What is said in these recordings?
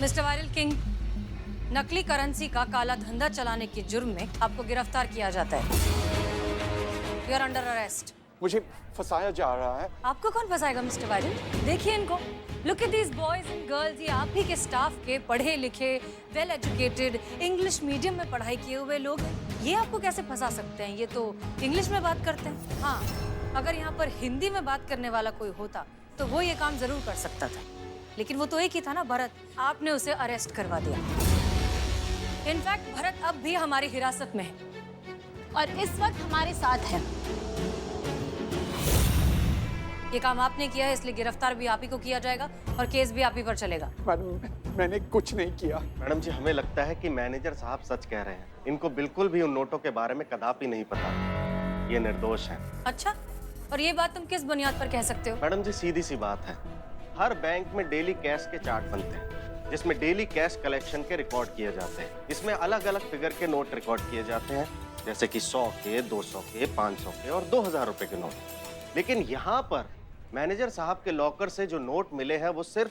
Mister viral king, नकली currency का काला धंधा चलाने के जुर्म में आपको गिरफ्तार किया जाता है। You are under arrest. मुझे फंसाया जा रहा है। आपको कौन फंसाएगा मिस्टर वायरल? देखिए इनको, look at these boys and girls. ये आप ही के स्टाफ के पढ़े लिखे, वेल एजुकेटेड, इंग्लिश मीडियम में पढ़ाई किए हुए लोग हैं। ये आपको कैसे फंसा सकते हैं? ये तो इंग्लिश में बात करते हैं। हाँ, अगर यहाँ पर हिंदी में बात करने वाला कोई होता तो वो ये काम जरूर कर सकता था, लेकिन वो तो एक ही था ना, भरत। आपने उसे अरेस्ट करवा दिया। इनफैक्ट भरत अब भी हमारी हिरासत में है और इस वक्त हमारे साथ है। ये काम आपने किया है, इसलिए गिरफ्तार भी आप ही को किया जाएगा और केस भी आप ही पर चलेगा। मैडम, मैंने कुछ नहीं किया। मैडम जी, हमें लगता है कि मैनेजर साहब सच कह रहे हैं। इनको बिल्कुल भी उन नोटों के बारे में कदापि नहीं पता। ये निर्दोष हैं। अच्छा, और ये बात तुम किस बुनियाद पर कह सकते हो? मैडम जी, सीधी सी बात है। हर बैंक में डेली कैश के चार्ट बनते हैं, जिसमें डेली कैश कलेक्शन के रिकॉर्ड किए जाते हैं। इसमें अलग अलग फिगर के नोट रिकॉर्ड किए जाते हैं, जैसे कि 100 के, 200 के, 500 के और 2000 रुपए के नोट। लेकिन यहाँ पर मैनेजर साहब के लॉकर से जो नोट मिले हैं वो सिर्फ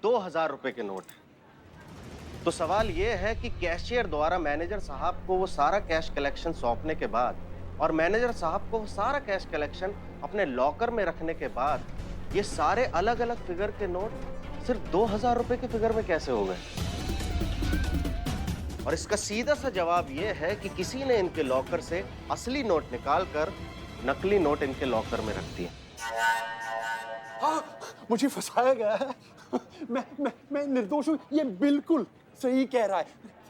2000 रुपए के नोट हैं। तो सवाल ये है कि कैशियर द्वारा मैनेजर साहब को वो सारा कैश कलेक्शन सौंपने के बाद और मैनेजर साहब को वो सारा कैश कलेक्शन अपने लॉकर में रखने के बाद ये सारे अलग अलग फिगर के नोट सिर्फ 2000 रुपए के फिगर में कैसे हो गए? और इसका सीधा सा जवाब ये है कि किसी ने इनके लॉकर से असली नोट निकाल कर नकली नोट इनके लॉकर में रख दिए। हाँ, मुझे फंसाया गया है। मैं निर्दोष हूँ, ये बिल्कुल सही कह रहा है।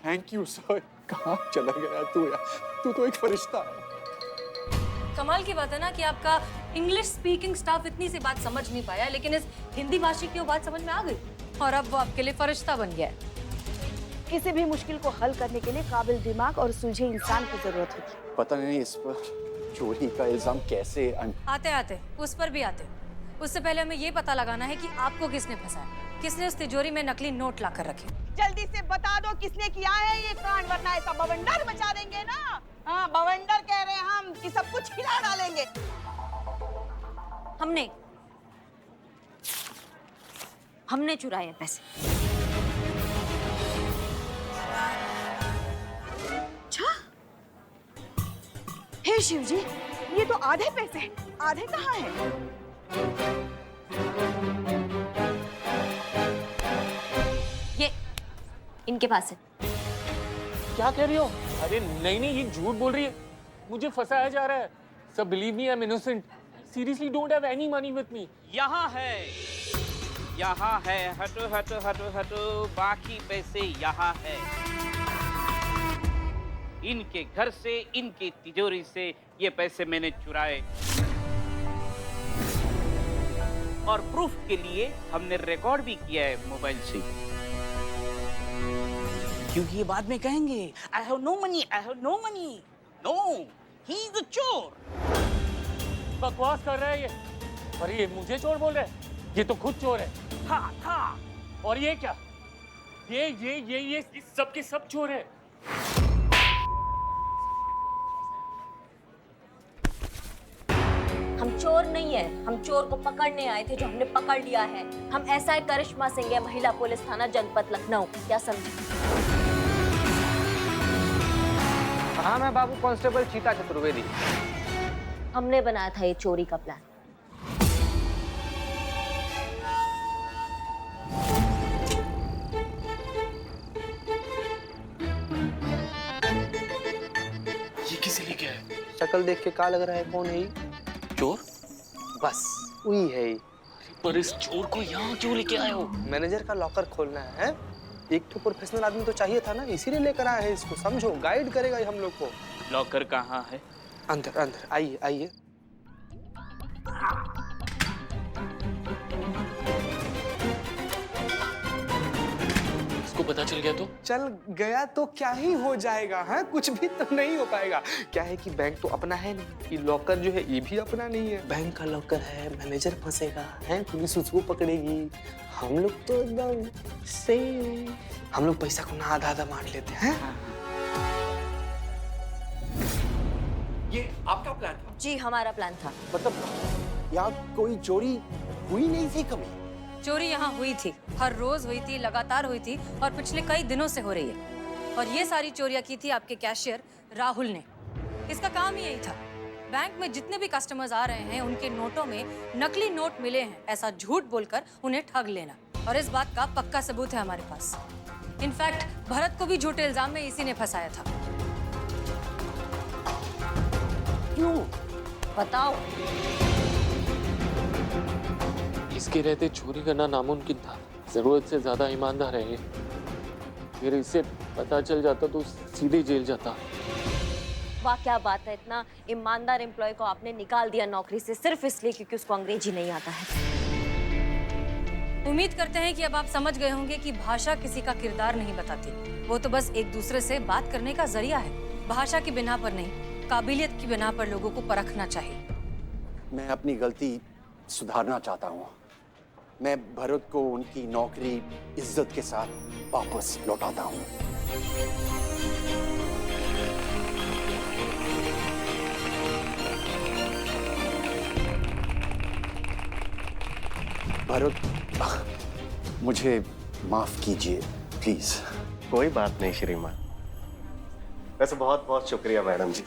Thank you sir. कहाँ चला गया तू यार? तू तो एक फरिश्ता है। कमाल की बात है ना कि आपका इंग्लिश स्पीकिंग स्टाफ इतनी सी बात समझ नहीं पाया, लेकिन इस हिंदी भाषी की वो बात समझ में आ गई और अब वो आपके लिए फरिश्ता बन गया है। किसी भी मुश्किल को हल करने के लिए काबिल दिमाग और सुलझे इंसान की जरूरत होती है। पता नहीं इस पर चोरी का इल्जाम कैसे आते आते उस पर भी आते। उससे पहले हमें ये पता लगाना है कि आपको किसने फंसाया, किसने उस तिजोरी में नकली नोट ला कर रखे। जल्दी से बता दो किसने किया है ये कांड, वरना ऐसा बवंडर मचा देंगे ना। हाँ, बवंडर कह रहे हैं हम कि सब कुछ हिला डालेंगे। हमने चुराए पैसे। अच्छा, हे शिव जी, ये तो आधे पैसे हैं। आधे कहाँ हैं? ये इनके पास है। क्या कह रही हो? अरे नहीं नहीं, ये झूठ बोल रही है। मुझे फंसाया जा रहा है। सब believe me, I am innocent. Seriously don't have any money with me. यहाँ है, यहाँ है। हटो हटो हटो हटो, बाकी पैसे यहाँ है। इनके घर से, इनकी तिजोरी से ये पैसे मैंने चुराए और प्रूफ के लिए हमने रिकॉर्ड भी किया है मोबाइल से, क्योंकि ये बाद में कहेंगे I have no money, I have no money. No, he is a चोर। बकवास कर रहा है ये। और ये मुझे चोर बोल रहा है? ये तो खुद चोर है। था। और ये क्या? ये सब के सब चोर है। हम चोर नहीं है, हम चोर को पकड़ने आए थे जो हमने पकड़ लिया है। हम एसआई करिश्मा सिंह है, महिला पुलिस थाना जनपद लखनऊ। क्या समझे? हाँ, मैं बाबू कांस्टेबल चीता चतुर्वेदी। हमने बनाया था ये चोरी का प्लान। ये किसे लेके आए? शक्ल देख के क्या लग रहा है? कौन है ये? चोर? बस वही है ये। पर इस चोर को यहाँ क्यों लेके आए हो? मैनेजर का लॉकर खोलना है? एक तो प्रोफेशनल आदमी तो चाहिए था ना, इसीलिए लेकर आए हैं इसको। समझो, गाइड करेगा ये हम लोग को। लॉकर कहाँ है? अंदर अंदर आइए आइए। इसको पता चल गया तो? चल गया तो क्या ही हो जाएगा? हाँ, कुछ भी तो नहीं हो पाएगा। क्या है कि बैंक तो अपना है नहीं, ये लॉकर जो है ये भी अपना नहीं है। बैंक का लॉकर है, मैनेजर फंसेगा है, पुलिस उसको पकड़ेगी। हम लोग तो एकदम सेफ। हम लोग पैसा को ना आधा आधा बांट लेते हैं। ये आपका प्लान था? जी, हमारा प्लान था। मतलब यहाँ कोई चोरी हुई नहीं थी कभी? चोरी यहाँ हुई थी, हर रोज हुई थी, लगातार हुई थी और पिछले कई दिनों से हो रही है। और ये सारी चोरियां की थी आपके कैशियर राहुल ने। इसका काम ही यही था, बैंक में जितने भी कस्टमर्स आ रहे हैं उनके नोटों में नकली नोट मिले हैं ऐसा झूठ बोलकर उन्हें ठग लेना। और इस बात का पक्का सबूत है हमारे पास। इनफैक्ट भरत को भी झूठे इल्जाम में इसी ने फंसाया था। क्यों? बताओ। इसके रहते चोरी करना नामुमकिन था। जरूरत से ज्यादा ईमानदार है ये। फिर इसे पता चल जाता तो सीधे जेल जाता। वाह क्या बात है, इतना ईमानदार एम्प्लॉय को आपने निकाल दिया नौकरी से सिर्फ इसलिए क्योंकि उसको अंग्रेजी नहीं आता है। उम्मीद करते हैं कि अब आप समझ गए होंगे कि भाषा किसी का किरदार नहीं बताती, वो तो बस एक दूसरे से बात करने का जरिया है। भाषा की बिना पर नहीं, काबिलियत की बिना पर लोगों को परखना चाहिए। मैं अपनी गलती सुधारना चाहता हूँ। मैं भरत को उनकी नौकरी इज्जत के साथ वापस लौटाता हूँ। भरत, मुझे माफ कीजिए प्लीज। कोई बात नहीं श्रीमान। वैसे बहुत बहुत शुक्रिया मैडम जी।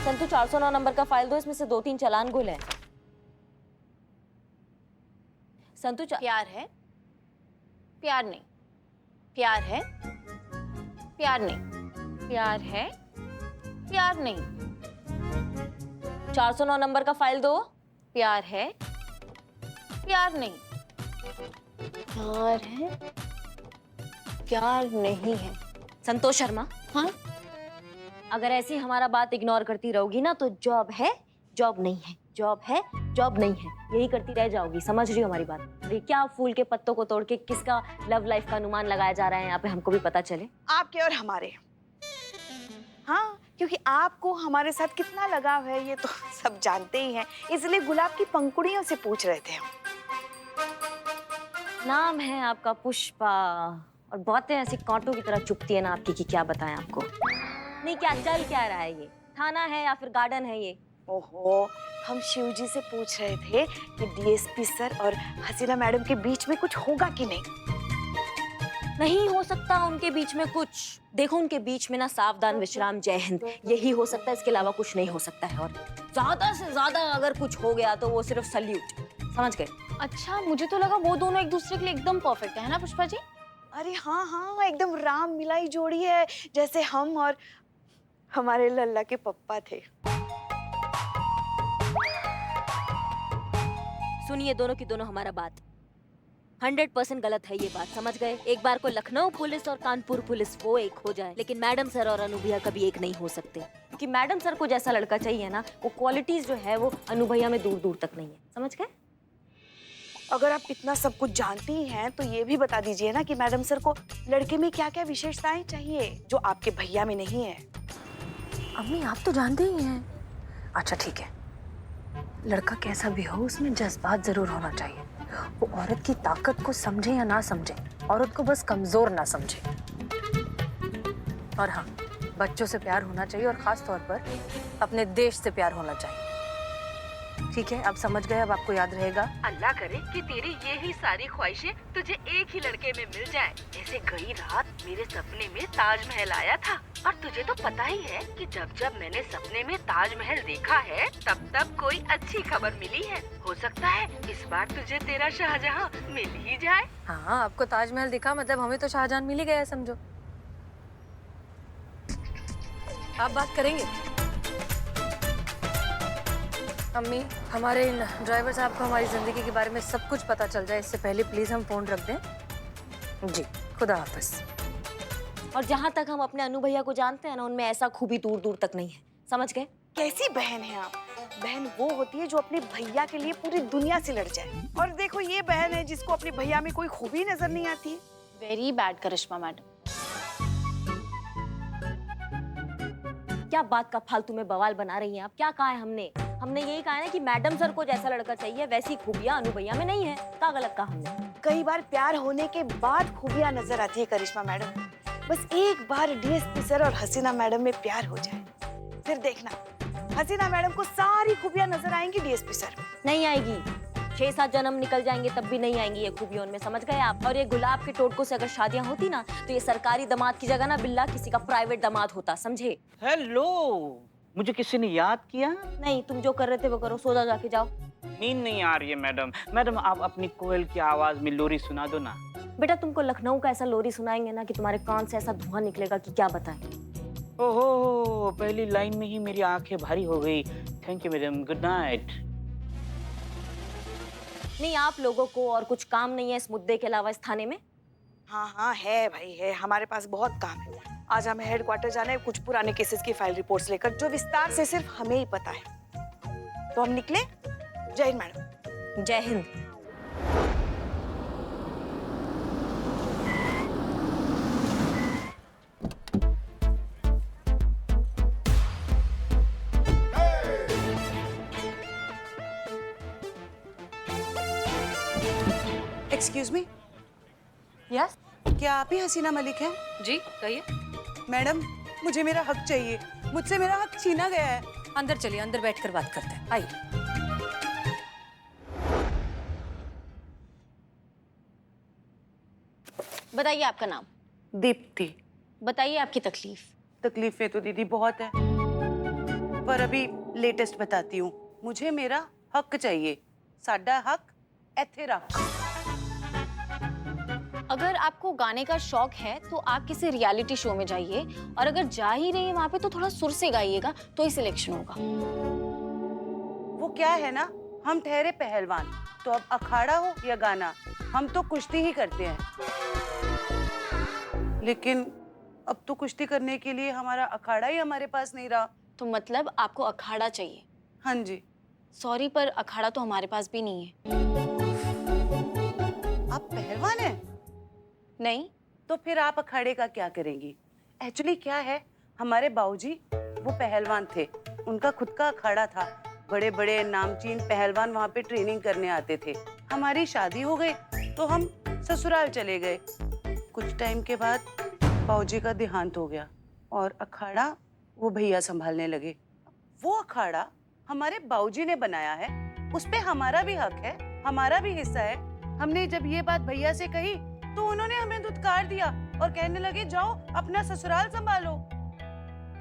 संतू 409 नंबर का फाइल दो, इसमें से 2-3 चालान गुल है। संतू प्यार है, प्यार नहीं, प्यार है, प्यार नहीं, प्यार है, प्यार नहीं। 409 नंबर का फाइल दो। प्यार है, प्यार नहीं, प्यार है, प्यार नहीं है। संतोष शर्मा, हाँ? अगर ऐसी हमारा बात इग्नोर करती रहोगी ना तो जॉब है, जॉब नहीं है, जॉब है, जॉब नहीं है, यही करती रह जाओगी। समझ रही हो हमारी बात? अरे क्या फूल के पत्तों को तोड़ के किसका लव लाइफ का अनुमान लगाया जा रहा है यहाँ पे, हमको भी पता चले। आपके और हमारे। हाँ, क्योंकि आपको हमारे साथ कितना लगाव है ये तो सब जानते ही हैं, इसलिए गुलाब की पंखुड़ियों से पूछ रहे थे हम। नाम है आपका पुष्पा और बातें ऐसी कांटों की तरह चुभती है ना आपकी कि क्या बताएं आपको। नहीं क्या चल क्या रहा है ये? थाना है या फिर गार्डन है ये? ओहो, हम शिवजी से पूछ रहे थे कि डीएसपी सर और हसीना मैडम के बीच में कुछ होगा कि नहीं। नहीं हो सकता उनके बीच में कुछ। देखो उनके बीच में ना सावधान विश्राम जय हिंद यही हो सकता है, इसके अलावा कुछ नहीं हो सकता है। और ज्यादा से ज्यादा अगर कुछ हो गया तो वो सिर्फ सल्यूट। समझ गए? अच्छा, मुझे तो लगा वो दोनों एक दूसरे के लिए एकदम परफेक्ट है ना पुष्पा जी? अरे हाँ हाँ, एकदम राम मिलाई जोड़ी है, जैसे हम और हमारे लल्ला के पप्पा थे। सुनिए दोनों की दोनों हमारा बात 100% गलत है ये बात, समझ गए? एक बार को लखनऊ पुलिस और कानपुर पुलिस वो एक हो जाए, लेकिन मैडम सर और अनु भैया कभी एक नहीं हो सकते, क्योंकि मैडम सर को जैसा लड़का चाहिए ना, वो क्वालिटीज जो है वो अनु भैया में दूर दूर तक नहीं है। समझ गए? अगर आप इतना सब कुछ जानती हैं तो ये भी बता दीजिए ना कि मैडम सर को लड़के में क्या क्या विशेषताएं चाहिए जो आपके भैया में नहीं है। अम्मी आप तो जानते ही हैं। अच्छा ठीक है, लड़का कैसा भी हो उसमें जज्बात जरूर होना चाहिए। वो औरत की ताकत को समझे या ना समझे, औरत को बस कमजोर ना समझे। और हाँ, बच्चों से प्यार होना चाहिए और खास तौर पर अपने देश से प्यार होना चाहिए। ठीक है, अब समझ गए, अब आपको याद रहेगा। अल्लाह करे कि तेरी ये ही सारी ख्वाहिशें तुझे एक ही लड़के में मिल जाए। जैसे गई रात मेरे सपने में ताजमहल आया था, और तुझे तो पता ही है कि जब जब मैंने सपने में ताजमहल देखा है तब तब कोई अच्छी खबर मिली है। हो सकता है इस बार तुझे तेरा शाहजहां मिल ही जाए। हाँ, आपको ताजमहल दिखा मतलब हमें तो शाहजहां मिल ही गया समझो। आप बात करेंगे? अम्मी, हमारे इन ड्राइवर साहब को हमारी जिंदगी के बारे में सब कुछ पता चल जाए, इससे पहले प्लीज हम फोन रख दें। जी, खुदा हाफिज। और जहाँ तक हम अपने अनु भैया को जानते हैं ना, उनमें ऐसा खूबी दूर दूर तक नहीं है। समझ गए? कैसी बहन है आप? बहन वो होती है जो अपने भैया के लिए पूरी दुनिया से लड़ जाए, और देखो ये बहन है जिसको अपने भैया में कोई खूबी नजर नहीं आती है। वेरी बैड करिश्मा मैडम। क्या बात का फालतू में बवाल बना रही हैं आप? क्या कहा है हमने? हमने यही कहा है कि मैडम सर को जैसा लड़का चाहिए वैसी खूबियां अनु भैया में नहीं है। क्या गलत कहा हमने? कई बार प्यार होने के बाद खूबियां नजर आती है करिश्मा मैडम। बस एक बार डीएसपी सर और हसीना मैडम में प्यार हो जाए, फिर देखना हसीना मैडम को सारी खूबियां नजर आएंगी डीएसपी सर में। नहीं आएगी। 6-7 जन्म निकल जाएंगे तब भी नहीं आएंगी ये खूबियां उनमें, समझ गए आप? और ये गुलाब के टोटकों से अगर शादियां होती ना तो ये सरकारी दामाद की जगह ना बिल्ला किसी का प्राइवेट दामाद होता, समझे? हेलो, मुझे किसी ने याद किया? नहीं, तुम जो कर रहे थे वो करो, सो जाओ जाके जाओ। नींद नहीं आ रही है मैडम। मैडम आप अपनी कोयल की आवाज में लोरी सुना दो ना। बेटा तुमको लखनऊ का ऐसा लोरी सुनाएंगे ना कि तुम्हारे कान से ऐसा धुआं निकलेगा कि क्या बताएं। ओहो, पहली लाइन में ही मेरी आंखें भारी हो गई। Thank you madam, good night. नहीं, आप लोगों को और कुछ काम नहीं है इस मुद्दे के अलावा इस थाने में? हाँ हाँ है भाई है, हमारे पास बहुत काम है। आज हमें हेडक्वार्टर जाना है कुछ पुराने केसेस की फाइल रिपोर्ट्स लेकर, जो विस्तार से सिर्फ हमें ही पता है। तो हम निकले। जय हिंद मैडम। जय हिंद। एक्सक्यूज मी, यस क्या आप ही हसीना मलिक हैं? जी कहिए। मैडम मुझे मेरा हक चाहिए, मुझसे मेरा हक छीना गया है। अंदर चलिए, अंदर बैठकर बात करते हैं, आइए। बताइए आपका नाम। दीप्ति। बताइए आपकी तकलीफ। तकलीफें तो दीदी बहुत है, पर अभी लेटेस्ट बताती हूँ। मुझे मेरा हक चाहिए, साडा हक एथे रख। अगर आपको गाने का शौक है तो आप किसी रियलिटी शो में जाइए, और अगर जा ही रही है वहाँ पे तो थोड़ा सुर से गाइएगा तो ही सिलेक्शन होगा। वो क्या है ना, हम ठहरे पहलवान, तो अब अखाड़ा हो या गाना हम तो कुश्ती ही करते हैं। लेकिन अब तो कुश्ती करने के लिए हमारा अखाड़ा ही हमारे पास नहीं रहा। तो मतलब आपको अखाड़ा चाहिए? हाँ जी। सॉरी पर अखाड़ा तो हमारे पास भी नहीं है। आप पहलवान हैं? नहीं। तो फिर आप अखाड़े का क्या करेंगी? एक्चुअली क्या है, हमारे बाबूजी वो पहलवान थे, उनका खुद का अखाड़ा था। बड़े बड़े नामचीन पहलवान वहाँ पे ट्रेनिंग करने आते थे। हमारी शादी हो गई तो हम ससुराल चले गए। कुछ टाइम के बाद बाबूजी का देहांत हो गया और अखाड़ा वो भैया संभालने लगे। वो अखाड़ा हमारे बाबूजी ने बनाया है, उस पे हमारा भी हक है, हमारा भी हिस्सा है। हमने जब ये बात भैया से कही तो उन्होंने हमें धुतकार दिया और कहने लगे जाओ अपना ससुराल संभालो।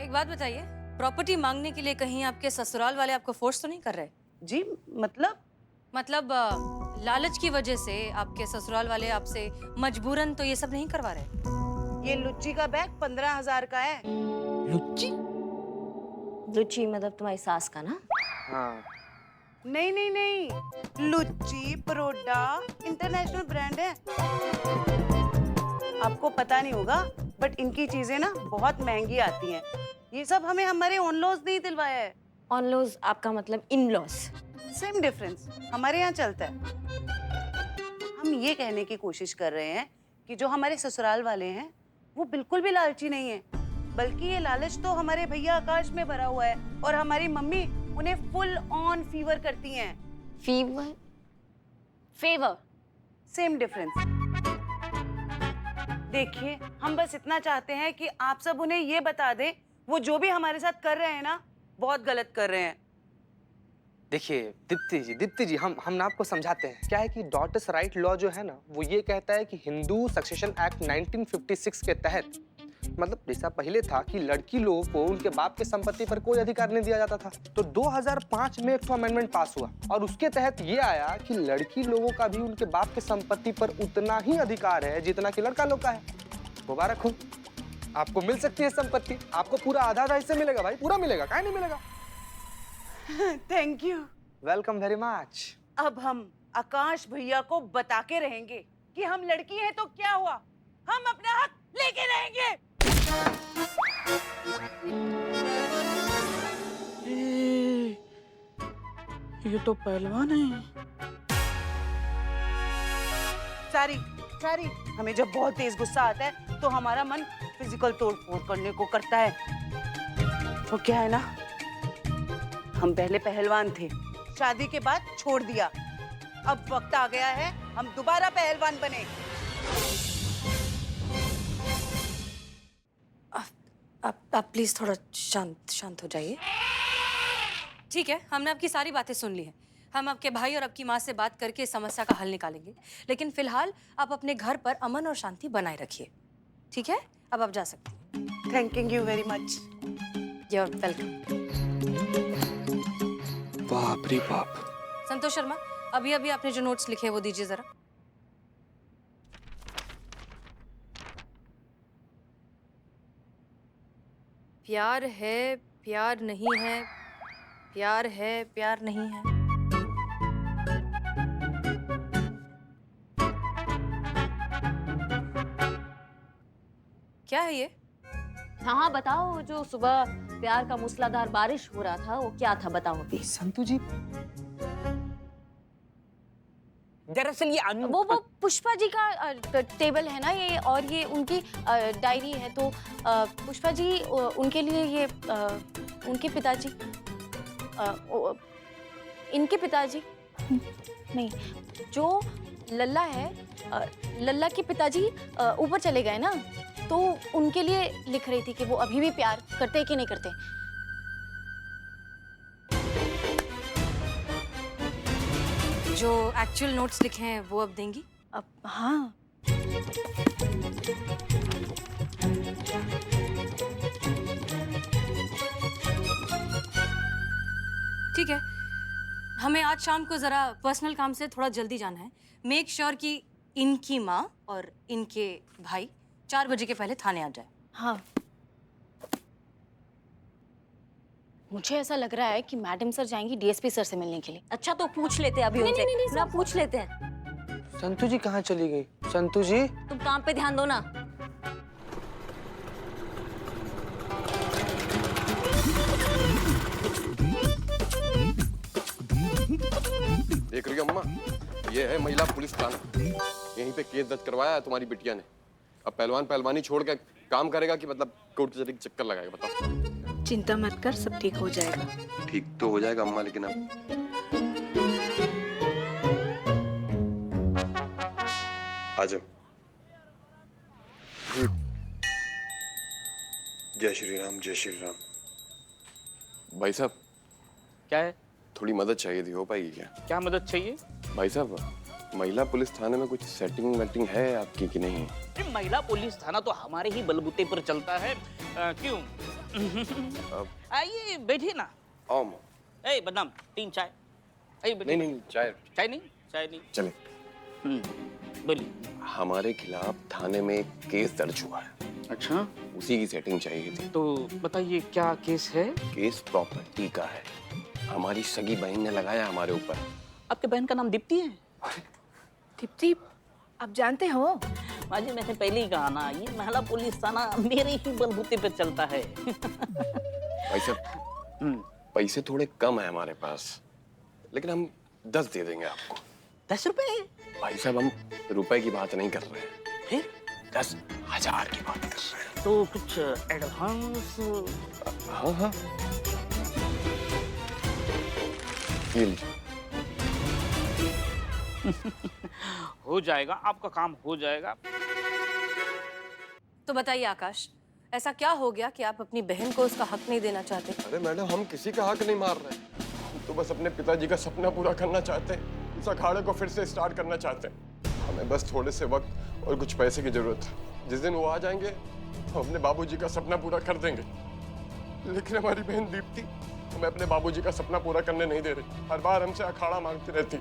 एक बात बताइए, प्रॉपर्टी मांगने के लिए कहीं आपके ससुराल वाले आपको फोर्स तो नहीं कर रहे? जी मतलब लालच की वजह से आपके ससुराल वाले आपसे मजबूरन तो ये सब नहीं करवा रहे? ये लुच्ची का बैग 15,000 का है। लुच्ची? लुच्ची मतलब तुम्हारी सास का ना? हाँ। नहीं, लुच्ची परोडा इंटरनेशनल ब्रांड है। आपको पता नहीं होगा बट इनकी चीजें ना बहुत महंगी आती हैं। ये सब हमें हमारे ऑन लॉज नहीं दिलवाया है। ऑन लॉज आपका मतलब इन लॉज? सेम डिफरेंस हमारे यहाँ चलता है। हम ये कहने की कोशिश कर रहे हैं कि जो हमारे ससुराल वाले हैं वो बिल्कुल भी लालची नहीं है, बल्कि ये लालच तो हमारे भैया आकाश में भरा हुआ है और हमारी मम्मी उन्हें फुल ऑन फीवर करती हैं। फीवर? फेवर? Same difference. देखिए, हम बस इतना चाहते हैं कि आप सब उन्हें ये बता दें, वो जो भी हमारे साथ कर रहे हैं ना, बहुत गलत कर रहे हैं। देखिए दीप्ति जी हम ना आपको समझाते हैं। क्या है कि डॉटर्स राइट लॉ जो है ना, वो ये कहता है कि हिंदू सक्सेशन एक्ट 1956 के तहत, मतलब जैसा पहले था कि लड़की लोगों को उनके बाप के संपत्ति पर कोई अधिकार नहीं दिया जाता था, तो 2005 में एक अमेंडमेंट पास हुआ और उसके तहत ये आया कि लड़की लोगों का भी उनके बाप के संपत्ति पर उतना ही अधिकार है जितना कि लड़का लोग का है। मुबारक हो, आपको मिल सकती है संपत्ति। आपको पूरा आधा हिस्सा मिलेगा भाई, पूरा मिलेगा, काहे नहीं मिलेगा। Thank you. Welcome very much. अब हम आकाश भैया को बता के रहेंगे कि हम लड़की हैं तो क्या हुआ, हम अपना हक लेके रहेंगे। ये तो पहलवान है। सारी हमें जब बहुत तेज गुस्सा आता है तो हमारा मन फिजिकल तोड़ फोड़ करने को करता है। वो क्या है ना, हम पहले पहलवान थे, शादी के बाद छोड़ दिया। अब वक्त आ गया है हम दोबारा पहलवान बने। आप प्लीज थोड़ा शांत हो जाइए। ठीक है, हमने आपकी सारी बातें सुन ली हैं। हम आपके भाई और आपकी माँ से बात करके इस समस्या का हल निकालेंगे, लेकिन फिलहाल आप अपने घर पर अमन और शांति बनाए रखिए। ठीक है, अब आप जा सकते हैं। Thank you very much. You are welcome. बाप रे बाप। संतोष शर्मा, अभी आपने जो नोट्स लिखे हैं वो दीजिए जरा। प्यार है, प्यार नहीं है, प्यार है, प्यार नहीं है। क्या है ये? हाँ बताओ, जो सुबह प्यार का मूसलाधार बारिश हो रहा था वो क्या था, बताओ अभी। संतू जी, दरअसल ये वो पुष्पा जी का टेबल है ना ये, और ये उनकी डायरी है। तो पुष्पा जी उनके लिए ये उनके पिताजी इनके पिताजी नहीं, जो लल्ला है, लल्ला के पिताजी ऊपर चले गए ना, तो उनके लिए लिख रही थी कि वो अभी भी प्यार करते हैं कि नहीं करते। जो एक्चुअल नोट्स लिखे हैं वो अब देंगी? अब हाँ। ठीक है, हमें आज शाम को जरा पर्सनल काम से थोड़ा जल्दी जाना है। मेक श्योर कि इनकी माँ और इनके भाई 4 बजे के पहले थाने आ जाए। हाँ, मुझे ऐसा लग रहा है कि मैडम सर जाएंगी डीएसपी सर से मिलने के लिए। अच्छा तो पूछ लेते हैं अभी उनसे। ना पूछ लेते हैं। संतू जी कहाँ चली गई? संतू जी, तुम काम पे ध्यान दो ना। देख रही हो अम्मा, ये है महिला पुलिस थाना। यहीं पे केस दर्ज करवाया है तुम्हारी बिटिया ने। अब पहलवान पहलवानी छोड़ के काम करेगा कि मतलब कोर्ट कचहरी के चक्कर लगाएगा, बताओ। चिंता मत कर, सब ठीक हो जाएगा। ठीक तो हो जाएगा अम्मा, लेकिन अब आ जाओ। जय श्री राम, जय श्री राम। भाई साहब, क्या है? थोड़ी मदद चाहिए थी, हो पाएगी क्या? क्या मदद चाहिए? भाई साहब, महिला पुलिस थाने में कुछ सेटिंग वेटिंग है आपकी कि नहीं? अरे महिला पुलिस थाना तो हमारे ही बलबूते पर चलता है। क्यों? आइए बैठिए ना। आओ। ए बदनाम, 3 चाय। नहीं नहीं, चाय नहीं चले। बोलिए। हमारे खिलाफ थाने में एक केस दर्ज हुआ है। अच्छा, उसी की सेटिंग चाहिए थी। तो बताइए क्या केस है? केस प्रॉपर्टी का है। हमारी सगी बहन ने लगाया हमारे ऊपर। आपके बहन का नाम दीप्ति है? दीप्ति, आप जानते हो? माँ जी, मैंने पहले ही कहा ना, ये महिला पुलिस थाना मेरे ही बलबूते पर चलता है। भाई साहब, पैसे थोड़े कम है हमारे पास, लेकिन हम 10 दे देंगे आपको। 10 रुपए? भाई साहब, हम रुपए की बात नहीं कर रहे हैं, फिर 10,000 की बात कर रहे हैं। तो कुछ एडवांस? हाँ हाँ, ये लीजिए। हो जाएगा, आपका काम हो जाएगा। तो बताइए आकाश, ऐसा क्या हो गया कि आप अपनी बहन को उसका हक नहीं देना चाहते? अरे मैडम, हम किसी का हक नहीं मार रहे, हम तो बस अपने पिताजी का सपना पूरा करना चाहते हैं। उस अखाड़े को फिर से स्टार्ट करना चाहते हैं। हमें बस थोड़े से वक्त और कुछ पैसे की जरूरत है। जिस दिन वो आ जाएंगे, हम अपने बाबूजी का सपना पूरा कर देंगे। लेकिन हमारी बहन दीप्ति हमें अपने बाबूजी का सपना पूरा करने नहीं दे रही। हर बार हमसे अखाड़ा मांगती रहती।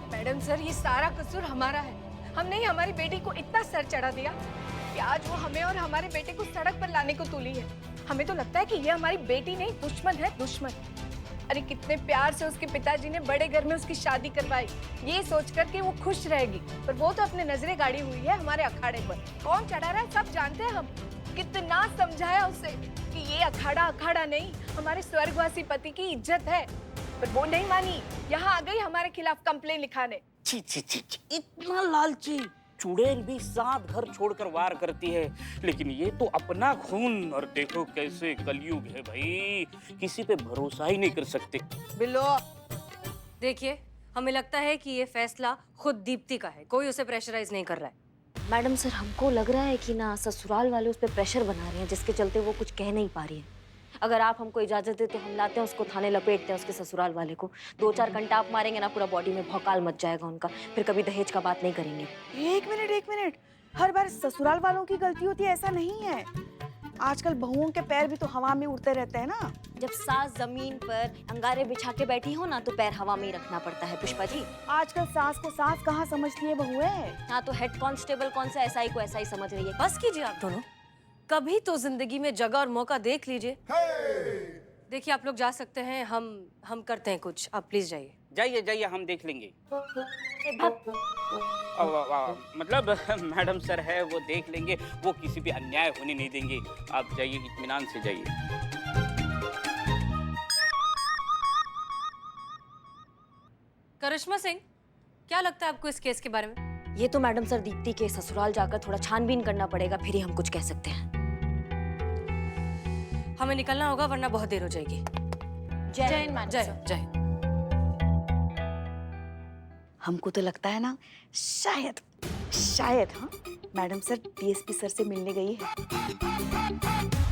मैडम सर, ये सारा कसूर हमारा है। हमने ही हमारी बेटी को इतना सर चढ़ा दिया कि आज वो हमें और हमारे बेटे को सड़क पर लाने को तुली है। हमें तो लगता है कि ये हमारी बेटी नहीं, दुश्मन है, दुश्मन। अरे कितने प्यार से उसके पिताजी ने बड़े घर में उसकी शादी करवाई, ये सोचकर कि वो खुश रहेगी, पर वो तो अपने नजरें गाड़ी हुई है हमारे अखाड़े पर। कौन चढ़ा रहा है सब जानते हैं हम। कितना समझाया उसे कि ये अखाड़ा अखाड़ा नहीं, हमारे स्वर्गवासी पति की इज्जत है, पर वो नहीं मानी। यहाँ आ गई हमारे खिलाफ कंप्लेन लिखाने। छी छी छी छी, इतना लालची, चुड़ैल भी 7 घर छोड़कर वार करती है, लेकिन ये तो अपना खून। और देखो कैसे कलयुग है भाई, किसी पे भरोसा ही नहीं कर सकते। बिल्लो, देखिए हमें लगता है कि ये फैसला खुद दीप्ति का है, कोई उसे प्रेशराइज नहीं कर रहा है। मैडम सर, हमको लग रहा है कि ना ससुराल वाले उस पर प्रेशर बना रहे हैं, जिसके चलते वो कुछ कह नहीं पा रही है। अगर आप हमको इजाजत दे तो हम लाते हैं उसको थाने, लपेटते हैं उसके ससुराल वाले को। 2-4 घंटा आप मारेंगे ना, पूरा बॉडी में भौकाल मच जाएगा उनका, फिर कभी दहेज का बात नहीं करेंगे। एक मिनट, हर बार ससुराल वालों की गलती होती है ऐसा नहीं है। आजकल बहुओं के पैर भी तो हवा में उड़ते रहते हैं ना। जब सास जमीन पर अंगारे बिछा के बैठी हो ना, तो पैर हवा में ही रखना पड़ता है पुष्पा जी। आजकल सास को सास कहाँ समझती है बहुएं। हाँ, तो हेड कांस्टेबल कौन सा एसआई को ऐसा ही समझ रही है। बस कीजिए आप दोनों, कभी तो जिंदगी में जगह और मौका देख लीजिए। देखिए आप लोग जा सकते हैं, हम करते हैं कुछ, आप प्लीज जाइए। जाइए, हम देख लेंगे। मतलब मैडम सर है, वो देख लेंगे, वो किसी पे अन्याय होने नहीं देंगे। आप जाइए, इत्मीनान से जाइए। करिश्मा सिंह, क्या लगता है आपको इस केस के बारे में? ये तो मैडम सर दीप्ति के ससुराल जाकर थोड़ा छानबीन करना पड़ेगा, फिर ही हम कुछ कह सकते हैं। हमें निकलना होगा वरना बहुत देर हो जाएगी। जय हिंद मैडम जय सर। जय। हमको तो लगता है ना, शायद हाँ, मैडम सर डीएसपी सर से मिलने गई है।